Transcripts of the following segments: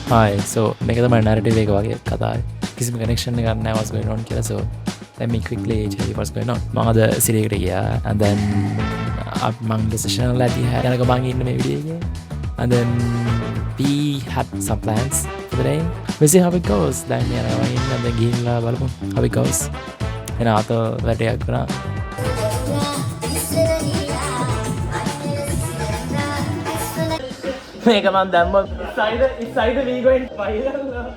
Hi, so මේක තමයි narrative එක වගේ කතාව. කිසිම connection එකක් නැහැ what's going on කියලා. So let me quickly tell you what's going on. මම අද සිරියකට ගියා and then මම decision වල ඇති යනක මම ඉන්න මේ වීඩියෝ එකේ. And then we had some plans for the day. We'll see how it goes. දැන් යනවා ඉන්න and then ගිහිල්ලා බලමු how it goes. එන අත වැඩයක් කරා. මේක මම දැම්මොත් it's either we going viral or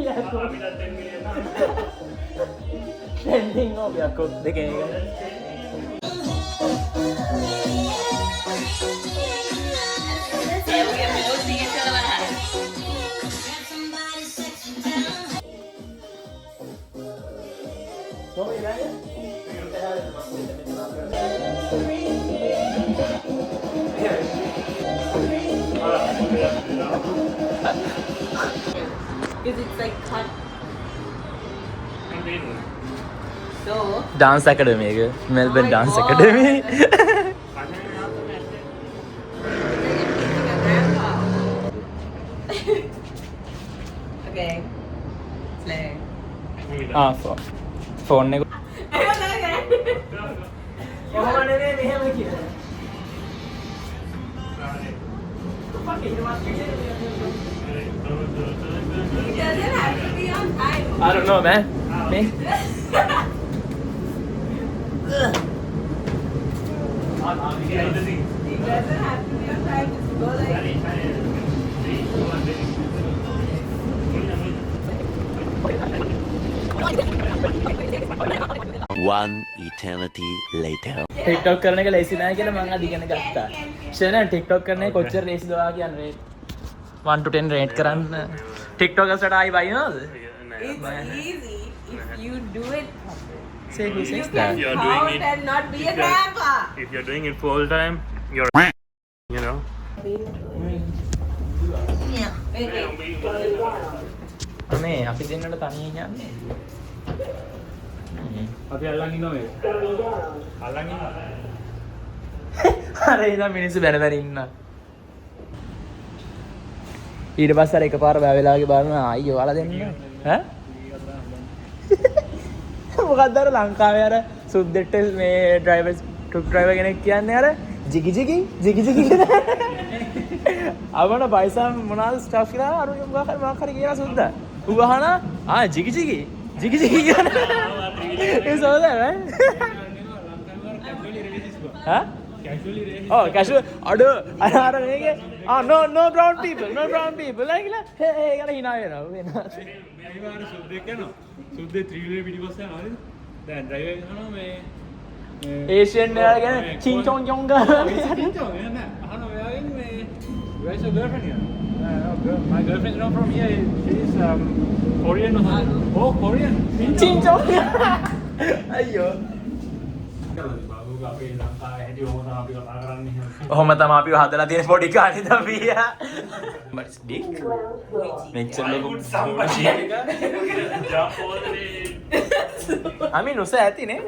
yeah trending or we are cooked දෙකේ Because it's like cut. So dance academy එක Melbourne dance academy okay. Play. phone එක It doesn't have to be on time. I don't know man me It doesn't have to be on time. Just go like. One eternity later. TikTok කරන එක ලේසි නෑ කියලා මම අද ඉගෙන ගත්තා. ෂෙනන් TikTok කරන එක කොච්චර ලේසිද ඔයා කියන්නේ 1 to 10 rate කරන්න TikTokers ට ආයි බයිනවද? It's easy if you do it properly. Say who You says can that? You're doing count it- and not be a if you're- grandpa. If you're doing it full time, you're you know. අනේ අපි දෙන්නට තනියෙන් යන්නේ. අපි අල්ලන් ඉන්නවා අල්ලන් ඉන්නවා. අර ඉතින් මිනිස්සු බැන බැන ඉන්න. ඊට පස්සේ අර එකපාර බෑ වෙලාවගේ බලනවා අයියෝ ඔයාලා දෙන්න. ඈ? මොකක්ද අර ලංකාවේ අර සුද්දෙට්ට මේ ඩ්‍රයිවර්ස් ට්‍රක් ඩ්‍රයිවර් කෙනෙක් කියන්නේ අර ජිගි ජිගි අවන පයිසා මොනවාද ස්ටෆ් කියලා අර මොකක් හරි කියන සුද්දා. ඌ අහන ජිගි ජිගි කියන. ඒ සෝදා right? Huh? Oh, casual. Ado, අර මේකේ no brown people like hey කියලා hina වෙනවා. මේවාර සුද්දෙක් යනවා. සුද්දේ ත්‍රිවිලේ පිටිපස්ස යනවා නේද? දැන් ඩ්‍රයිවර් යනවා මේ Asian එයාලා කියන්නේ චින් චොන් චොන් ගාලා. අහනවා එයාගෙන් මේ where's your girlfriend here? My girlfriend's not from here. She's Korean or something. Oh, Korean. චින් චොන්. අයියෝ. අපේ ලංකාවේ හැටි ඕම තමයි අපි කතා කරන්නේ. ඔහොම තමයි අපි හදලා තියෙන පොඩි කාලේ දවියා. But it's big. මෙච්චර ලොකු සම්මෂියක. Jump all the way. I mean උස ඇතිනේ.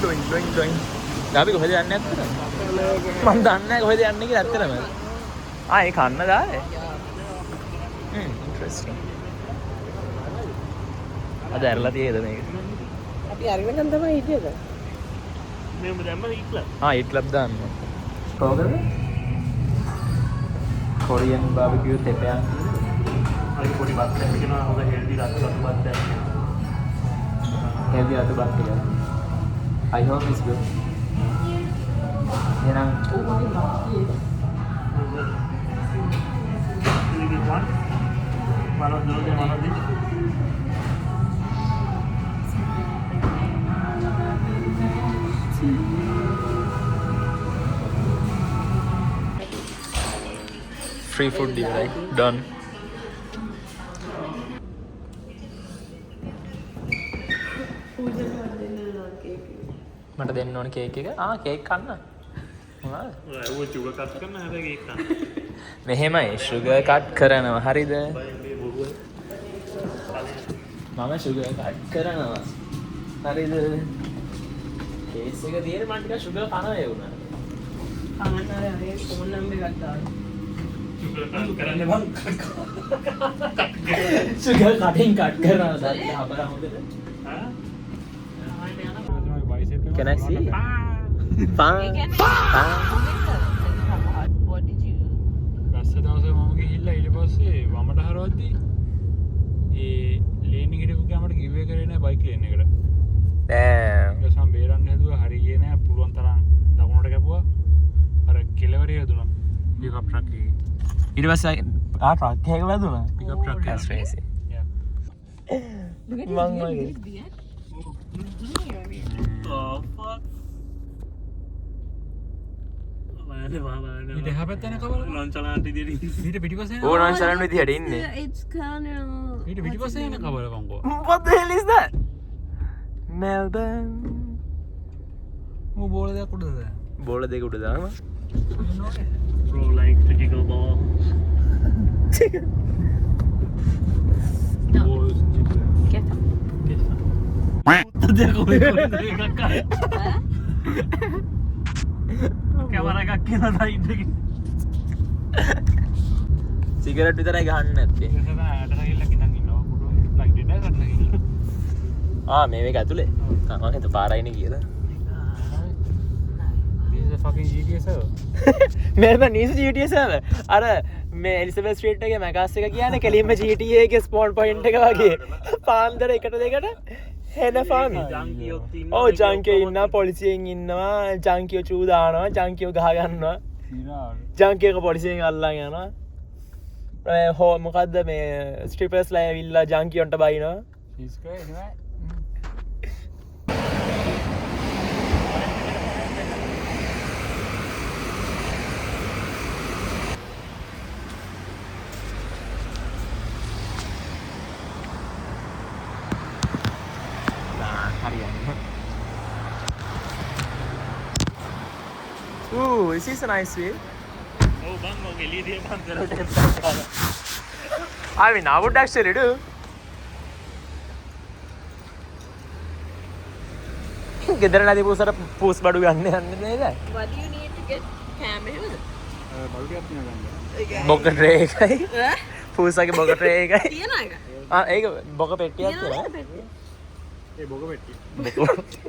ඩොයින්. අපි කොහෙද යන්නේ ඇත්තටද? මම දන්නේ නැහැ කොහෙද යන්නේ කියලා ඇත්තටම. ඒ කන්න දාලේ. ඉන්ටරෙස්ටිං. අද ඇරලා තියෙද මේක? අපි අරගෙන තමයි හිටියද? මේව දැම්ම ඉක්ලා. ඊට් ලබ් දාන්න. කොහොමද? Korean barbecue තෙපයන්. අයි පොඩි බත් එකක් කියනවා හොඳ හෙල්දි රත් බත් එකක්. හෙල්දි රත් බත් එක. I hope it's good. එහෙනම් One of those and one of these. free food deal right? Done. මට දෙන්න ඕන කේක් එක. කේක් කන්න. මොනවද? ඔය චුගර් කට් කරන හැබැයි ඒක ගන්න. මෙහෙමයි sugar cut කරනවා. හරිද? මම sugar cut කරනවා. හරිද? කේස් එක තියෙන මම ටිකක් sugar කනවා ඒ වුණා. කාන්නාරේ ෆෝන් නම්බර් එකක් දාන්න. කරන්න බං. සුගර් කටින් කට් කරනවා සල්ලි අපර හොඳට. Can I see? What did you? බස්ස දවසේ මම ගිහිල්ලා ඊට පස්සේ වමට හරවද්දී ඒ ලේන් එකට ගමට ගිව් එක කරේ නෑ බයික් ලේන් එකට. Damn. ඊට පස්සේ මම බේරන්න හැදුවා හරි ගියේ නෑ පුළුවන් තරම් දකුණට කැපුවා. අර කෙලවරේ දුනා. පිකප් ට්‍රක් එකේ. ඊට පස්සේ ට්‍රක් එකක වැදුනා. පිකප් ට්‍රක් එක. That's crazy. Yeah. Look at Mang his lagi. beard. Oh fuck. ඊට එහා පැත්තේ යන කවල ලොන්චලාන්ට ඉදිරියට ඊට පිටිපස්සේ යන ඕනන් සරන් විදිහට ඉන්නේ. It's kind of. ඊට පිටිපස්සේ යන කවල වංගෝ. What the hell is that? Melbourne. මෝ බෝල දෙයක් උඩද දැන්. බෝල දෙක උඩ දානවා. Bro like to jiggle ball. Balls jiggle. Get up. Camera එකක් කියලා සයිඩ් එකේ. සිගරට් විතරයි ගහන්න නැත්තේ. ඒක තමයි ඇටට ගිහිල්ලා කිනන් ඉන්නවා. පුඩු ලයික් ඩිනර් කරන්න ගිහිල්ලා. මේ මේක ඇතුලේ. මම හිතුවා පාරයිනේ කියලා. This is a fucking GTA server. Melbourne නීස් GTA server. අර මේ එලිසබෙත් ස්ට්‍රීට් එකේ මැකාස් එක කියන්නේ කෙලින්ම GTA එකේ ස්පෝන් පොයින්ට් එක වගේ. පාන්දර එකට දෙකට හෙන ෆාමි. ඔව් ජංකියෝ ඉන්නවා, පොලිසියෙන් ඉන්නවා, ජංකියෝ චූ දානවා, ජංකියෝ ගහ ගන්නවා. ජංකියෝ පොලිසියෙන් අල්ලන් යනවා. හෝ මොකද්ද මේ ස්ට්‍රිපර්ස්ලා ඇවිල්ලා ජංකියොන්ට බයිනවා. She's crazy, right? Ooh, this is a nice way. ඔව් බං ඔය එළිය දිහා මන් කරලා I mean, I would actually do. ගෙදර නැති පූසට පූස් බඩු ගන්න යන්නේ නේද? What do you need to get camera? බඩු ටිකක් තියන ගන්න. බොක ට්‍රේ එකයි. පූසගේ බොක ට්‍රේ එකයි. තියන එක. ඒක බොක පෙට්ටියක් කියලා. ඒ බොග පෙට්ටිය.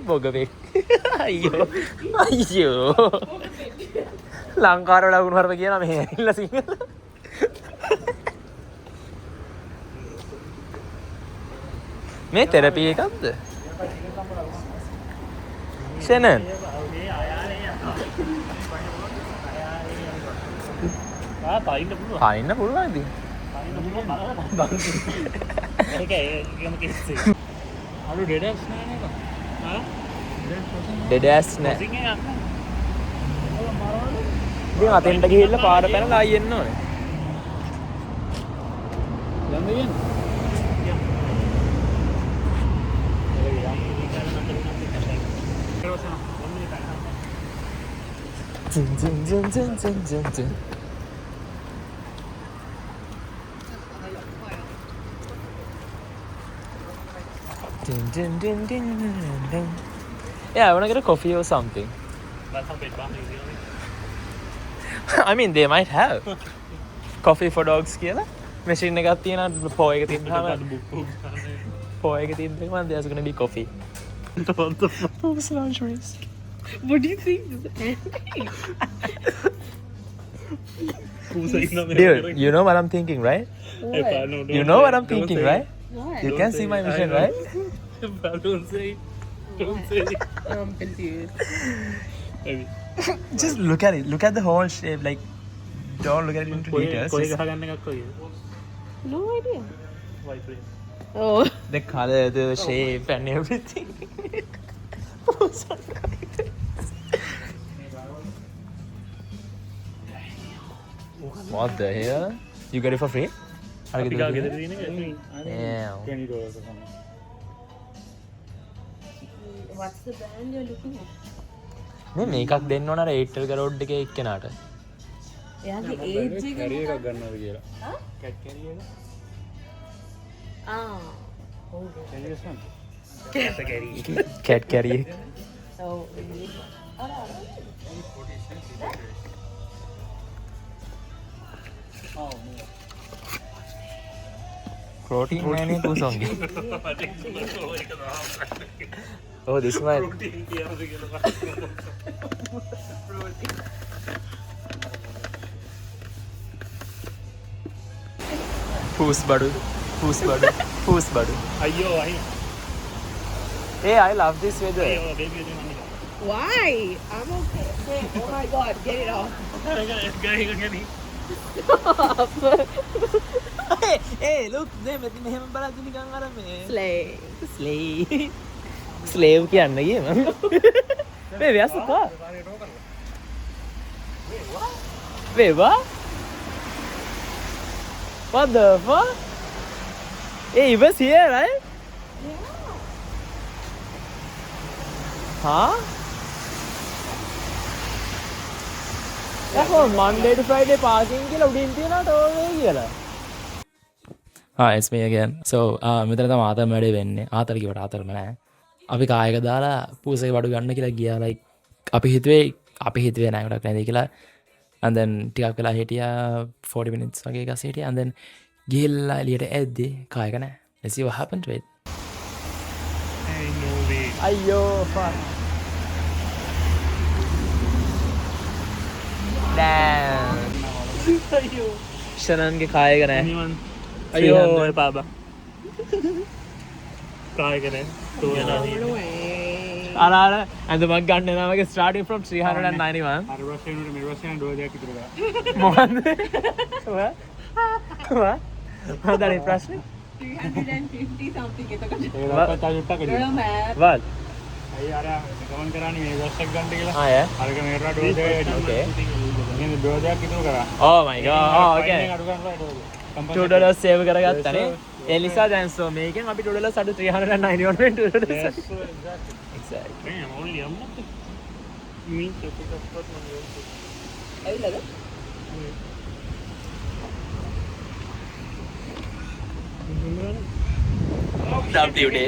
බොක පෙට්ටිය. අයියෝ. ලංකාර ලකුණු හරප කියන මේ ඇවිල්ලා සිංහල. මේ තෙරපි එකක්ද? Shannon. පායින්න පුළුවන්. පායින්න පුළුවන් ඉතින්. ඒක ඒකම කිස්සෙ. අලු ඩෙඩස් නෑ නේද? හා? ඩෙඩෑස් නෑ. සිංහේ යන්න. ඉතින් අතෙන්ට ගිහිල්ලා පාර පැනලා ආයෙ එන්න ඕනේ. යන්න යන්න. Dun, dun, dun, dun, dun, dun, dun. Dun, dun, dun, dun, dun, dun. Yeah, I want to get a coffee or something. I mean, they might have. Coffee for dogs කියලා. machine එකක් තියෙනවා පෝ එක තිබ්බම පෝ එක තිබ්බම there's going to be coffee. What the fuck? Who's lingeries? What do you think? Dude, you know what I'm thinking, right? What? You know what I'm thinking, right? What? You can see my vision, right? Don't say it. Don't say it. I'm confused. Just look at it. Look at the whole shape. Like, don't look at it into details. කොයි Just ගහගන්න එකක් කොයි? No idea. White place. Oh. the color, the shape, and everything. What the hell? You get it for free? I'll අපි get ගා it ගෙදර for free. තියෙන එක Yeah. $20 or something. What's the brand you're looking at? මේ මේකක් දෙන්න ඕන අර ඒටල් ගරෝඩ් එකේ එක්කෙනාට. එයාගේ age එක කැරිය එකක් මොකක්ද? ගන්නවද කියලා. Huh? කැට් කැරිය එක. Ah. කැරියස් ගන්න. කැට් කැරියේ. Oh, really? protein නෑනේ පූසොන්ගේ. Oh, this one. Who's badu? Who's badu? Who's badu? අයියෝ අයියෝ. Hey, I love this weather. අයියෝ බේබි දෙන්න. Why? I'm okay. Wait, oh my god, get it off. Hey, look, they මෙතන මෙහෙම බලද්දි නිකන් අර මේ Slay. slave කියන්න ගියේ මම. මේ where's the car? Wait, what? What the fuck? Hey, he was here, right? Huh? That's for Monday to Friday parking කියලා උඩින් තියනවා ටෝල් එක කියලා. It's me again. So, මෙතන තමයි ආතල් වැඩේ වෙන්නේ. ආතල් කිව්වට ආතල්ම නෑ. අපි කායක දාලා පූසෙක බඩු ගන්න කියලා ගියා. like අපි හිතුවේ නෑ ගොඩක් නැදී කියලා. And then ටිකක් වෙලා හිටියා 40 minutes වගේ එකක් හිටියා. And then ගිහිල්ලා එළියට ඇද්දි කායක නෑ. Let's see what happened to it. Hey, no way. අයියෝ fuck. Damn. අයියෝ. ෂනන්ගේ කායක නෑ. නිවන්. 300. අයියෝ පාබා. කාය කරේ. Run away. අර ඇඳුමක් ගන්න එනවා වගේ starting from 391. අර රෂ්‍යන් වල මේ රෂ්‍යන් ඩෝලයක් ඉතුරු කරා. මොකන්ද? what? හොඳයි ප්‍රශ්නේ. 350 something. එතකොට ඒකට තාජුට්ටක් girl math. what? අය අර ගමන් කරානේ මේ රෂ්‍යක් ගන්න කියලා. Ah, yeah. අරක මේ රට ඩෝලයක් Okay. ඉතින් ඩෝලයක් ඉතුරු කරා. Oh my god. Oh, okay. අඩු කරලා ඩෝලයක්. $2 save කරගත්තානේ. ඒ නිසා දැන් so මේකෙන් අපි $2 අඩු 391 වෙන් $2. Yes, exactly. Exactly. Damn, only I'm not mean to pick up what one you ඇවිල්ලාද? W day.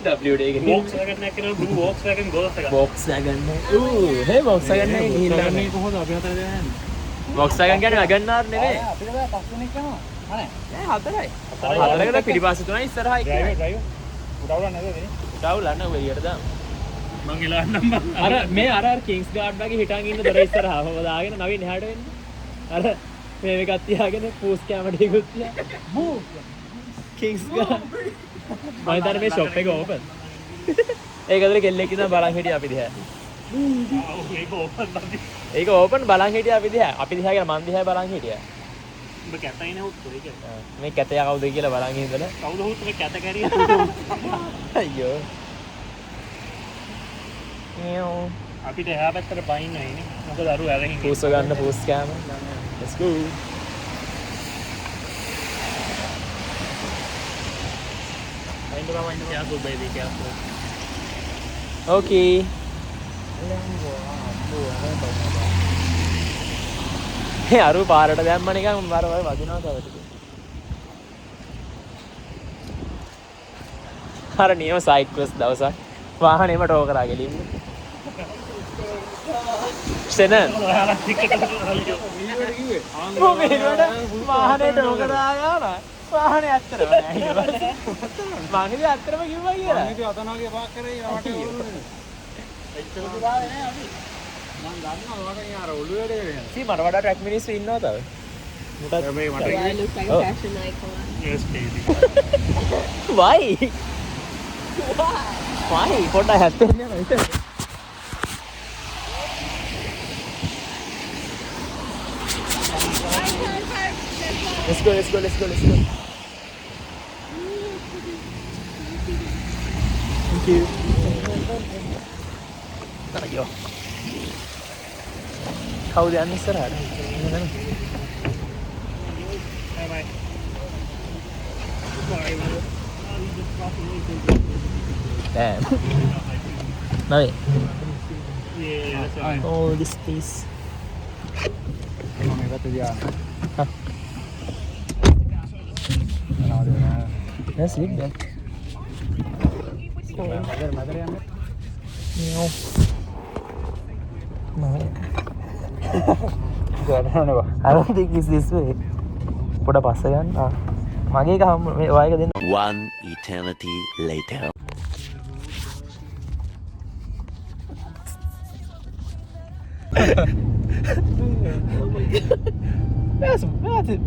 W day ගෙන් Volkswagen එක කරලා blue Volkswagen Golf එක. Volkswagen එක. hey Volkswagen එක ගිහිල්ලා මේ කොහොමද අපි අතර යන්නේ? Volkswagen කියන්නේ Wagoner නෙවෙයි. අපිට බෑ පස්සෙනෙක් යනවා. අනේ. නෑ හතරයි. හතරකට පිටිපස්සේ තුනයි ඉස්සරහා එකයි. driver. උඩවලා නැද මේ? උඩවුලන්න ඔය එළියට දාමු. මං එලාන්නම් බං. අර මේ අර කිංස් ගාඩ් වගේ හිටන් ඉන්න දොර ඉස්සරහා මොකද දාගෙන නවීන් එහාට වෙන්නේ. අර මේ එකක් තියාගෙන පූස් කැමරේ එකක් තියා. බූ. Kings guard. මම හිතන්නේ මේ ෂොප් එක ඕපන්. ඒක ඇතුලේ කෙල්ලෙක් ඉඳන් බලන් හිටියා අපි දිහා. ඒක ඕපන් නැති. ඒක ඕපන් බලන් හිටියා අපි දිහා. අපි දිහා කියලා මන් දිහා බලන් හිටියා. ඔබ කැතයි නේ උත් ඒක. මේ කැතයා කවුද කියලා බලන් ඉඳලා. කවුද උත් මේ කැත කැරිය? අයියෝ. නියෝ. අපිට එහා පැත්තට බයින් නැහැ නේ. මොකද අරු ඇරහින්. පූස් ගන්න පූස් කෑම. Let's go. Wine careful baby careful. Okay. ඒ අරු පාරට දැම්ම නිකන් වර වර වදිනවා තව ටික. අර නියම සයික්ලස් දවසක් වාහනේම ටෝ කරා ගෙලින්න. සෙනන් ඔයාලා ටිකට් අල්ලියෝ. මොකේද වාහනේ ටෝ කරා යනවා. වාහනේ ඇත්තටම නෑ ඊට පස්සේ. මං හිතුවේ ඇත්තටම කිව්වා කියලා. මං හිතුවේ අතනාගේ පාක් කරේ යාට ඕනේ. එච්චර දුරාවේ නෑ අපි. මං දන්නවා ඔයාලගෙන් අර ඔළුව වැඩේ වෙනවා. සී මට වඩා ට්‍රැක් මිනිස්සු ඉන්නවා තව. Do I look like Oh. a fashion icon? Yes baby. Why? Why? පොඩ්ඩක් හැප්පෙන්න යනවා ඉතින්. Let's go. Thank you. අයියෝ. කවුද යන්නේ ඉස්සරහට? Bye bye. Damn. Navi. Yeah, that's right. Oh, this place. මම ඒකට ගියා. Let's leave that. මදර යන්නේ. No. No. ගානවා. I don't think it's this way. පොඩ පස්ස ගන්න. මගේ එක මේ ඔය එක දෙන්න. One eternity later.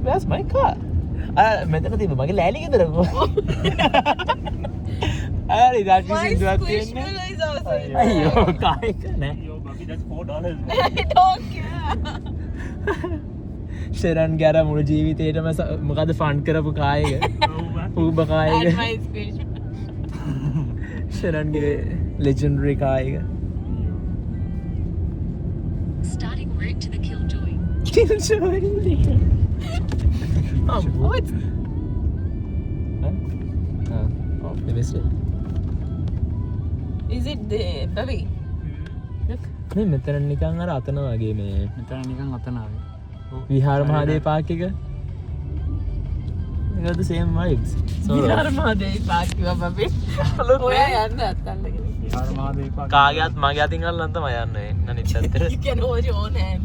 That's my car. මෙතන තිබ්බ මගේ ලෑලි ගෙදර කොහොමද? අර ඉතින් My සින්දුවක් squishmallow තියෙන්නේ. is also in අයියෝ කායක නෑ. Yo, Bobby, that's $4. I don't care. ෂෙරන් ගැර මුළු ජීවිතේටම මොකද ෆන්ඩ් කරපු කායක. ඌබ කායක. And my squishmallow. ෂෙරන්ගේ ලෙජෙන්ඩරි කායක. Starting route to the Killjoy. Oh, it's is it the belly? Look. මේ මෙතන නිකන් අර අතන වගේ මේ මෙතන නිකන් අතන ආවේ. විහාර මහදේව පාක් එක. ඒකද same vibes. Virar Mahadevi Park කිව්වා බබේ. ඔයා යන්න අත්තල්ලගෙන. විහාර මහදේව පාක්. කාගේත් මගේ අතින් අල්ලන් තමයි යන්නේ. අනිත් පැත්තට. You can hold your own hand.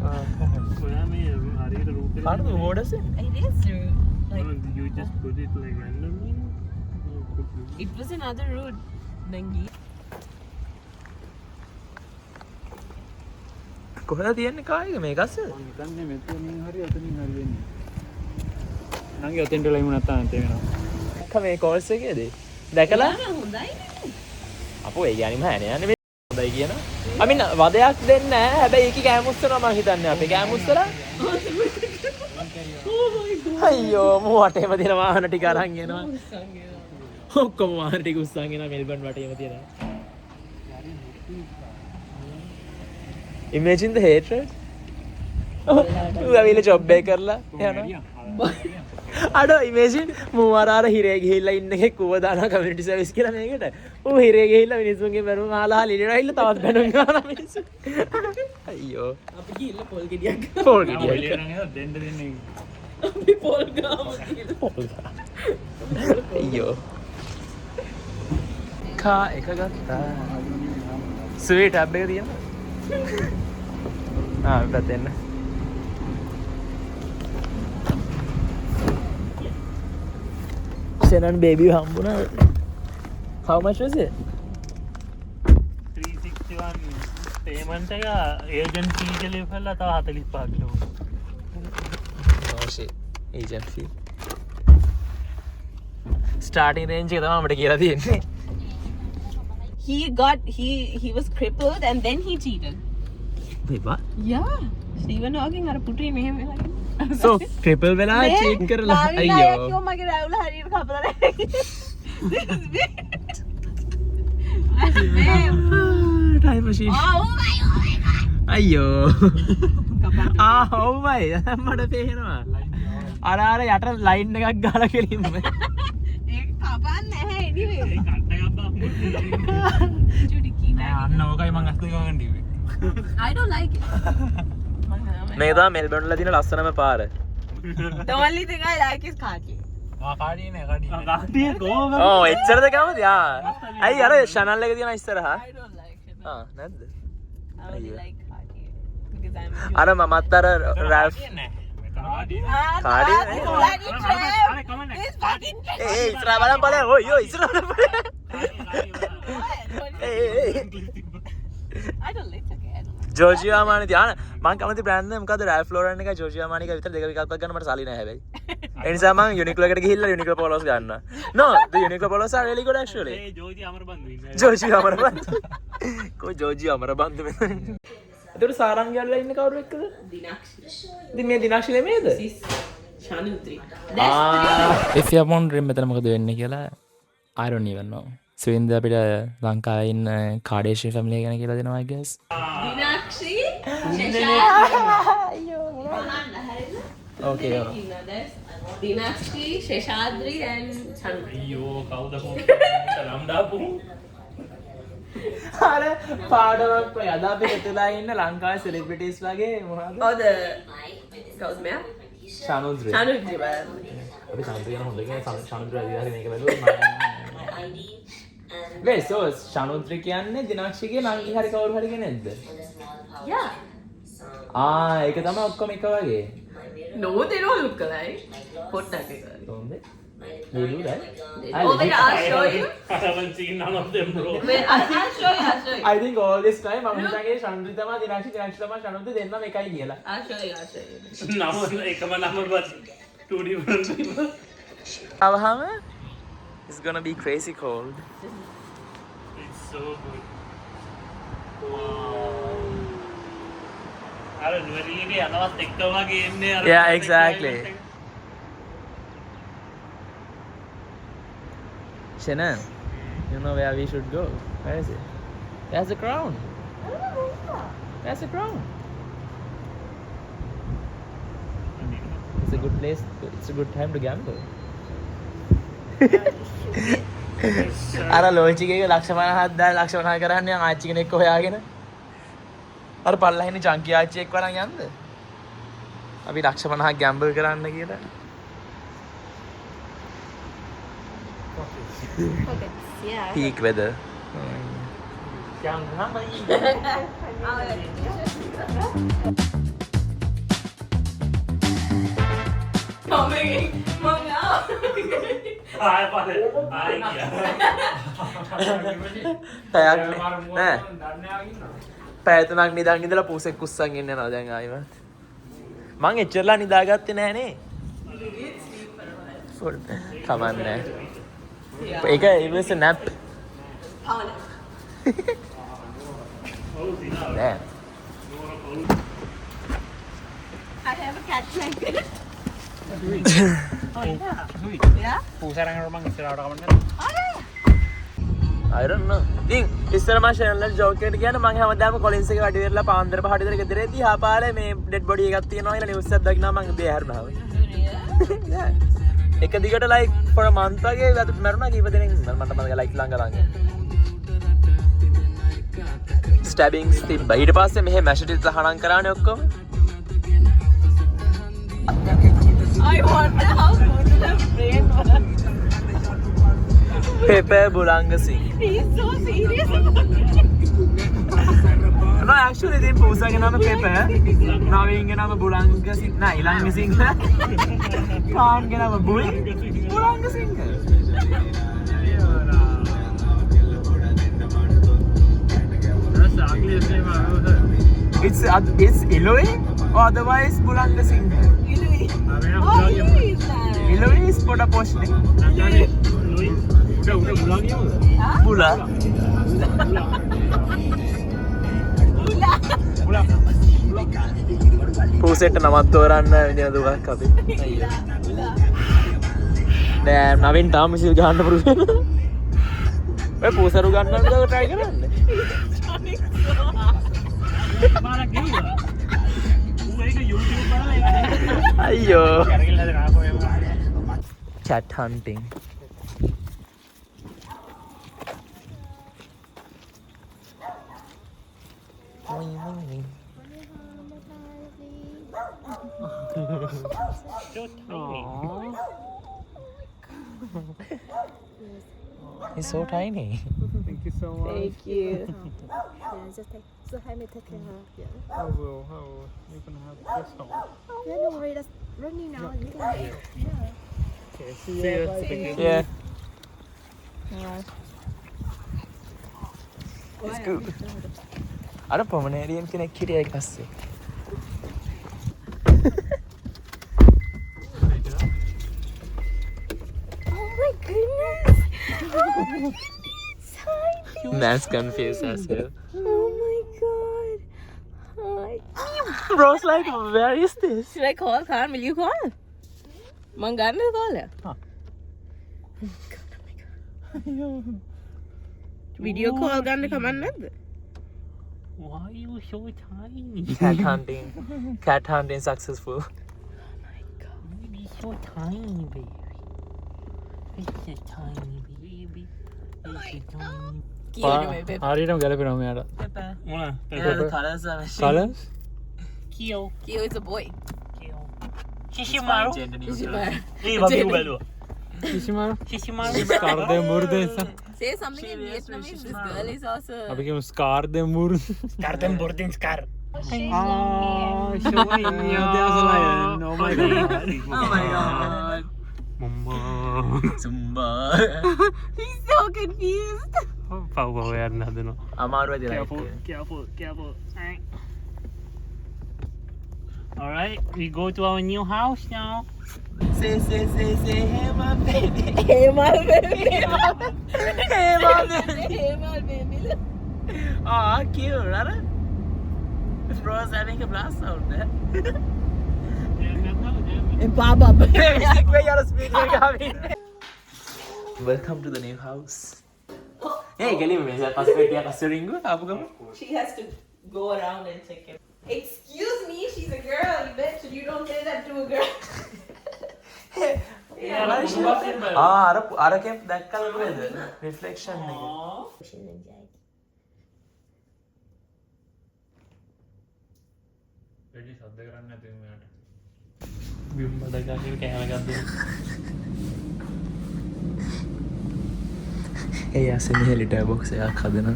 ඔයා මේ හරියට route එක කාටද borders It is true. Like you just put it like randomly. it was another route. Nangi. කොහෙද තියන්නේ කායක මේක අස්සද? මම හිතන්නේ මෙතනින් හරි අතනින් හරි වෙන්නේ. නංගි ඔතෙන්ට ලයිමු නැත්නම් අන්තේ වෙනවා. මේ කෝල්ස් එකේද? දැකලා හොඳයි නේ. අපෝ ඒ යන්නේ මහන්නේ යන්නේ මේ හොඳයි කියන. I mean වදයක් දෙන්නේ නැහැ. හැබැයි ඒකේ කෑමුස්සනවා මම හිතන්නේ අපේ කෑමුස්සලා. අයියෝ මෝ වටේම තියෙන වාහන ටික අරන් එනවා. ඔක්කොම වාහන ටික උස්සන් එනවා මෙල්බන් වටේම තියෙනවා. Imagine the hatred. ඌ ඇවිල්ලා ජොබ් එක කරලා යනවා. අඩෝ ඉමේජින් මූ අර හිරේ ගිහිල්ලා ඉන්න එකේ කුව දානවා කමියුනිටි සර්විස් කියලා මේකට. ඌ හිරේ ගිහිල්ලා මිනිස්සුන්ගේ බැනුම් අහලා ලියනවා ඉල්ල තවත් බැනුම් ගන්නවා මිනිස්සු. අයියෝ. අපි ගිහිල්ලා පොල් ගෙඩියක් පොල් ඔය ගෙඩියක්. නම් එහෙනම් දෙන්න දෙන්නේ. අපි පොල් ගාමු කියලා. පොල් ගා. අයියෝ. කා එක ගත්තා. ස්වීට් ටැබ් එක තියෙනවා. පැත්තෙන්න සෙනන් බේබී හම්බුණා. How much was it? 361 payment එක agent fee කියලා ඉවරලා තව 45 kilo. Oh shit. Agent fee. Starting range එක තමයි අපිට කියලා තියෙන්නේ. He was crippled and then he cheated. Wait, what? Yeah. Stephen Hawking අර පුටුවේ මෙහෙම වෙලා. So, triple වෙලා cheat කරලා අයියෝ. මගේ රැවුල හරියට කපලා නැහැ. This is weird. Time machine. Oh my god. අයියෝ. oh my. මට පේනවා. අර යට ලයින් එකක් ගාලා කෙලින්ම. ඒක කපන්නේ නැහැ anyway. චුටි කීනා. අන්න ඕකයි මං අස්ත ගමන් දිවේ. I don't like it. මේක තමයි මෙල්බර්න් වල තියෙන ලස්සනම පාර. The only thing I like is khaki. කාඩිය නෑ කාඩිය කොහොමද? ඔව් එච්චරද කැමති? ඇයි අර channel එක තියෙන ඉස්සරහා? I don't like it. නැද්ද? I only like khaki because I'm. අර මමත් අර රැල්ෆ් කාඩිය කාඩිය නේ. This fucking trap. ඒ ඉස්සරහා බලන් ඵලයන්. ඔය ඉස්සරහා බලන් ඵලයන්. I don't like it. ජෝර්ජියා මානි තියාන මම කැමති බ්‍රෑන්ඩ් එක මොකද්ද රැල්ෆ් ලෝරන් එකයි ජෝර්ජියා මානි එකයි විතර දෙක විකල්පයක් ගන්න මට සල්ලි නැහැ හැබැයි ඒ නිසා මම යුනික්ලෝ එකට ගිහිල්ලා යුනික්ලෝ පොලෝස් ගන්නවා no the uniqlo polos are really good actually ඒ ජෝජි අමරබන්දු ඉන්නේ. ජෝර්ජියා අමරබන්දු කොයි ජෝර්ජියා අමරබන්දු මෙතන ඒතර සාරංගයල්ලා ඉන්නේ කවුරු එක්කද Dinakshi. ඉතින් මේ දිනාක්ෂි නෙමෙයිද Sis. Shanutri. if you are wondering මෙතන මොකද වෙන්නේ කියලා I don't even know සවින්ද අපිට ලංකාවේ ඉන්න කාඩේෂි ෆැමිලි ගැන කියලා දෙනවා I guess Dinakshi. okay Dinakshi, Sheshadri and Shanutri. අයියෝ කවුද කොහොමද නම් දාපු. අර පාඩමක් ඔය අද අපි හිතලා ඉන්න ලංකාවේ සෙලිබ්‍රිටිස් වගේ මොනවද Oh, the Kausmea? Shanudri Shanutri. අපි ශානුද්‍රි ගැන හොඳ කියන ශානුද්‍රි අධිකාරී මේක බැලුවා මේ so ශානුද්‍රි කියන්නේ දිනාක්ෂිගේ නංගි හරි කවුරු හරි කෙනෙක්ද Yeah. ඒක තමයි ඔක්කොම එක වගේ No, they don't look alike. Hot nakke. කොහොමද They do that? Oh, wait, I'll show you. I haven't seen none of them, bro. Wait, I'll show you. I'll show you. I think all this time මම හිතන්නේ ශනුද්‍රිතම දිනාක්ෂි තම ශනුද්‍ර දෙන්නම එකයි කියලා. I'll show you. I'll show you. Number, ekama number, but two different people. අවහම it's gonna be crazy cold. It's so good. Wow. අර නුවරිලිගේ යනවත් එක්කම වගේ එන්නේ අර. Yeah, exactly. Shannon, you know where we should go? Where is it? There's the crown. There's the crown. It's a good place. It's a good time to gamble. අර ලෝචිකේක ලක්ෂ 50,000 ලක්ෂ 50 කරන්නේ ආච්චි කෙනෙක් හොයාගෙන අර පල්ලහිනේ චංකි ආච්චි එක්ක වරන් යන්න අපි ලක්ෂ 50 ගැම්බල් කරන්න කියලා Yeah. peak weather ආය පාලේ ආයි ගියා. පැයක් නෑ පැය 3ක් නිදාගෙන ඉඳලා පූසෙක් කුස්සන් එන්න යනවා දැන් ආයිමත් මං එච්චරලා නිදාගත්තේ නෑනේ ෆුල් කමන්නේ ඒක it was a nap damn I have a cat like this. Yeah? පූසරංග රොමන් ඉස්සරහට කමන්න. I don't know. ඉතින් ඉස්සර මම channel එක joke එකට කියන්නේ මම හැමදාම කොලින්ස් එකේ වැඩි වෙරලා පාන්දර පහට විතර ගෙදර එද්දි හාපාලේ මේ dead body එකක් තියෙනවා කියලා news එකක් දකිනවා මම දේ හැරුණා. එක දිගට like for a month වගේ මරුණා කීප දෙනෙක් මට මතක like ළඟ stabbings තිබ්බා. ඊට පස්සේ මෙහෙ machete තහනම් කරානේ ඔක්කොම. I wonder how good the brain was. Pepe Bulanga Singh. He's so serious about it. No, actually they Pusa ke naam Pepe hai. Naveen ke naam Bulanga Singh. Na, Ilanga Singh hai. Khan ke naam Bul. Bulanga Singh hai. That's the ugliest name I've ever heard. It's Eloy or otherwise Bulanga Singh hai. Oh, he is that. Eloy is Pota Posh ne. Bula. Puset namat තෝරන්න වෙන දුකක් අපි. අයියෝ. නෑ නවින් තාම මිසිල් ගහන්න පුරුදු වෙනවා. ඔය පූසරු ගන්නවද try කරන්න. මාලා ගෙවුවා. ඌ ඒක YouTube බලලා ඒක අයියෝ. කරගෙන හදන ආපෝ Cat hunting. He's so tiny. Thank you so much. Thank you. Yeah, just take, so help me take care of her. Yeah. How will you can have this one? Yeah, no worry, that's running now. You can Okay, see you. Yeah. It's good. අර පොමනේරියන් කෙනෙක් හිටියා ඒක පස්සේ. Oh my goodness! Tiny! Man's confused as hell. Oh my god! Hi. Bro's like, where is this? Should I call Khan? Will you call? Mangana call her. Video call ගන්න කමක් නැද්ද? Why are you so tiny? Cat hunting successful. Baby, so tiny, baby. It's a tiny baby. It's a tiny. කියන්න මේ පෙප. හරියටම ගැලපෙනවා මෙයාට. මොන? Colours are Colours? Kyo. Kyo is a boy. Shishimaru. gender Is she neutral. bad? ඒ වගේ බැලුවා. Shishimaru. Shishimaru. Scar de Murdes. Say something in Vietnamese. This girl is also. අපි කියමු Scar de Murdes. Karten bording scar. Oh, showing. Yeah, there's a lion. Oh my god. Oh my god. Mumma. Zumba. He's so confused. පව් යන්න හදනවා. අමාරුවද Careful. Alright, we go to our new house now. say hey my baby. Hey, my baby. Hey my baby. Hey, my baby. Oh, cute, right? Froze having a blast out there. Hey, Baba. Welcome to the new house. Hey, get me. She has to go around and check it. Excuse me, she's a girl. You bet you don't say that to a girl. අර camp දැක්කල නේද? Reflection එක. වැඩි සද්ද කරන්න නැතුව මෙයාට. බිම්බ දගාගෙන කෑම එකක් දෙන්න. ඒ අසේ මෙහෙ ලිටර් බොක්ස් එකක් හදනවා.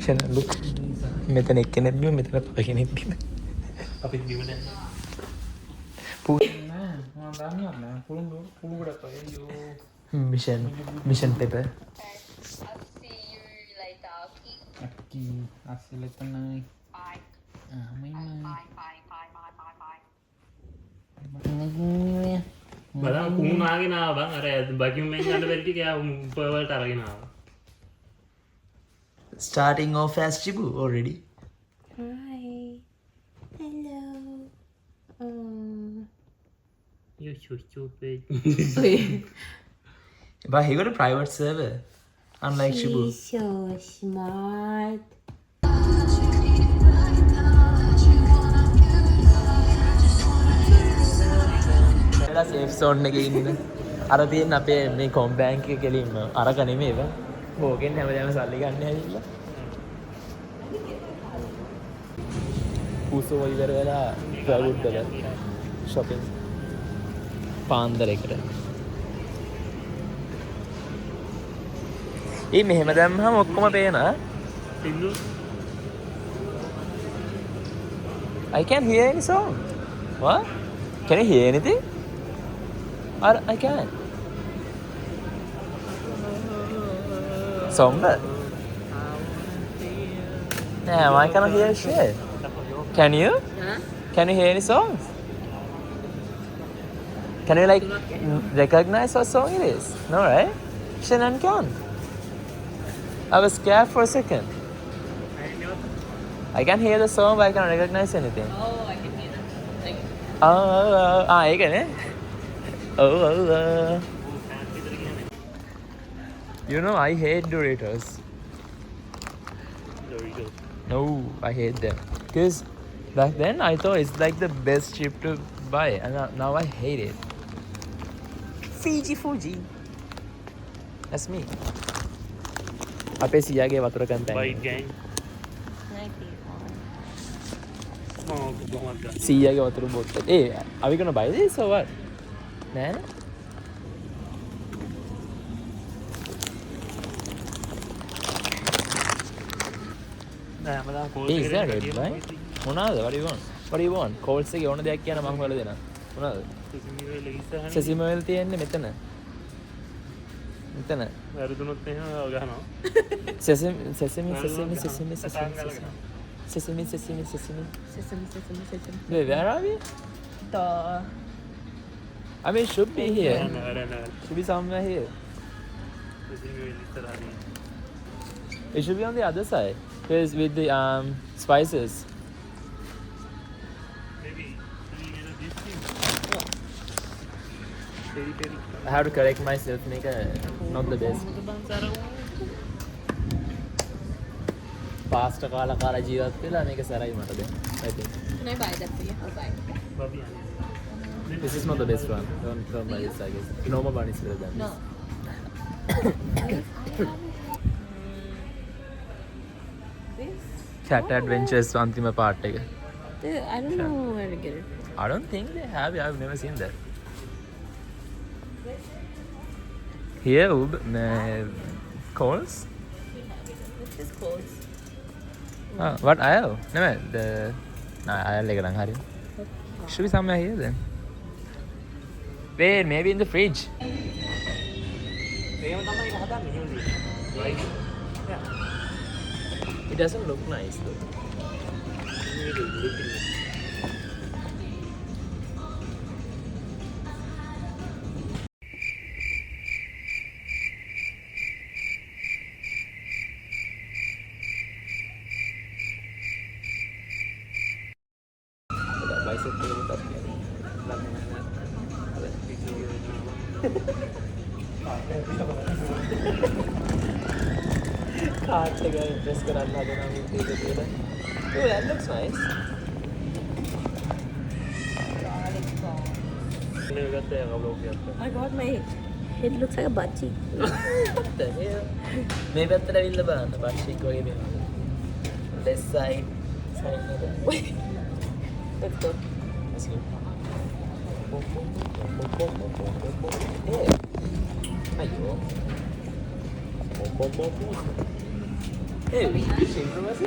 ෂන ලුක්. මෙතන එක්කෙනෙක් බිම මෙතන තව කෙනෙක් බිම. අපිත් බිම දැන්. නෑ මම දන්නේ නැහැ කුළුඹ ගොඩක් අයියෝ mission paper. අක්කි අස්සලෙතනයි බලන්න කුණු නාගෙන ආවා බං අර බකියුම් එකෙන් ගන්න බැරි ටික යා උපවලට අරගෙන ආවා. Starting off as Chibu already. Hi. Hello. You so stupid. But he got a private server, unlike Chibu. He's so smart. එලා safe zone එකේ ඉන්න. අර තියෙන අපේ මේ කොම් බැංක් එක කෙලින්ම අරක නෙමෙයි බං. ඕකෙන් හැමදාම සල්ලි ගන්න ඇවිල්ලා. ඌසෝ ඉවර වෙලා ප්‍රවුඩ් වල shopping පාන්දරයකට. ඒ මෙහෙම දැම්මම ඔක්කොම පේනවා. සින්දු I can't hear any song. What? Can you hear anything? Or I can. Song that? Damn, I cannot hear shit. Can you? Huh? Can you hear any songs? Can you like recognize what song it is? No, right? Shannon can. I was scared for a second. I can hear the song, but I can't recognize anything. Oh, I can hear that. Like, ඒකනේ. You know, I hate Doritos. No, I hate them. Because back then I thought it's like the best chip to buy, and now I hate it. Fuji. That's me. අපේ සියාගේ වතුර කන්ටයින්. White gang. Oh, කොහොමද? සියාගේ වතුර බොත්තල්. Hey, are we gonna buy this or what? Nah. නෑ මම call Hey, is that red line? මොනවාද? What do you want? What do you want? Calls එකේ ඕන දෙයක් කියන්න මම හොයලා දෙනවා. මොනවාද? සෙසිම ඔයිල් තියෙන්නේ මෙතන. මෙතන. වැරදුනොත් එහෙම ගහනවා. Sesame. sesame. Wait, where are we? I mean, it should be here. නෑ Should be somewhere here. It should be on the other side. Because with the spices. I have to correct myself, make a not the best. Pasta කාලා කාලා ජීවත් වෙලා මේක සරයි මට දැන්. I think. can I buy that for you? I'll buy it. This is not the best one. Don't buy this, I guess. Normal one is better than No. This? Cat Adventures අන්තිම part එක. I don't know where to get it. I don't think they have it. I've never seen that. Here, calls? It's just clothes. What aisle? No, the අයල් එක නම් හරි. Should be somewhere here then. Wait, maybe in the fridge. ඒම තමයි හදන්නේ usually. Right? It doesn't look nice though. Cards එක impress කරන්න හදනවා මේක කියලා. Oh, that looks nice. මේක ගත්තා කවුලෝක් ගත්තා. My God, my head looks like a butt cheek. මේ පැත්තට ඇවිල්ලා බලන්න බක්ෂික් වගේ මේ. Left side side එක. Let's go. Let's go. Ayo. Hey, synchronous.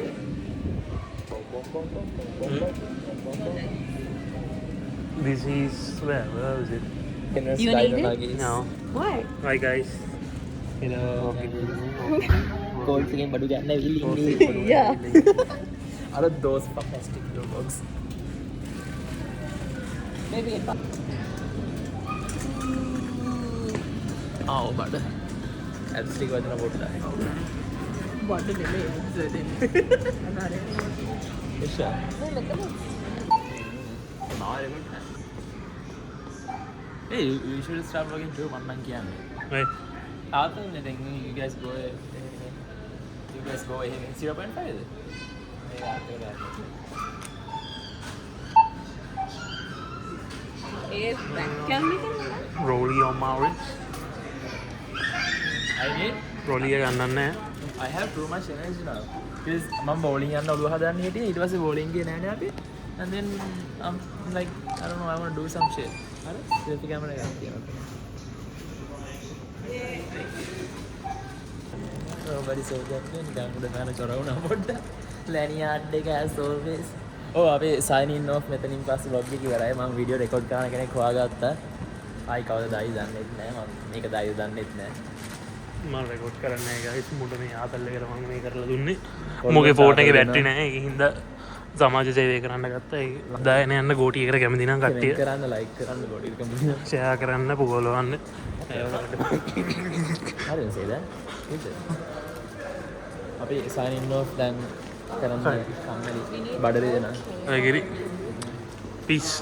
This is where is it? You need it? No. Why? Hi guys. Hello. Gold එකෙන් බඩු ගන්න ඇවිල්ලා Yeah. Are those fantastic dogs? Maybe a ආව බඩ. ඇප්ස්ටික් වදින පොඩ්ඩක්. butt නෙමෙයි. එෂා. Hey, you should start working too, man කියන්නේ. Right. After then you guys go ahead 0.5 is it? Yeah, after that. Can we get Rolly on my wrist. I need Rolly එක ගන්නන්නේ නැහැ. I have too much energy now. Because මම bowling යන්න ඔළුව හදන්න හිටියේ ඊට පස්සේ bowling ගියේ නෑනේ අපි. And then I'm like I don't know I want to do some shit. හරි? selfie camera එකක් තියෙනවා. Nobody saw that one. නිකන් උඩ ගන්න චොර වුණා පොඩ්ඩක්. lanyard එක as always. ඔව් අපි sign in off මෙතනින් පස්සේ vlog එක ඉවරයි. මම වීඩියෝ රෙකෝඩ් කරන කෙනෙක් හොයාගත්තා. ආයි කවදායි දන්නෙත් නෑ. මම මේක දායි දන්නෙත් නෑ. මම රෙකෝඩ් කරන්නේ නැහැ guys. මුට මේ ආතල් එකට මම මේ කරලා දුන්නේ. මොකේ ෆෝන් එකේ බැටරි නැහැ. ඒකින් හින්දා සමාජ සේවය කරන්න ගත්තා. ඒ දායන යන්න ගෝටි එකට කැමති නම් කට්ටිය comment කරන්න like කරන්න බොඩි කම්පියුටර්. ෂෙයා කරන්න පුගලවන්න. හරිද සේද? ඒක. අපි sign in off දැන් කරන්න කම්මැලි බඩරේ දෙනා. ඔය ගිරි. peace.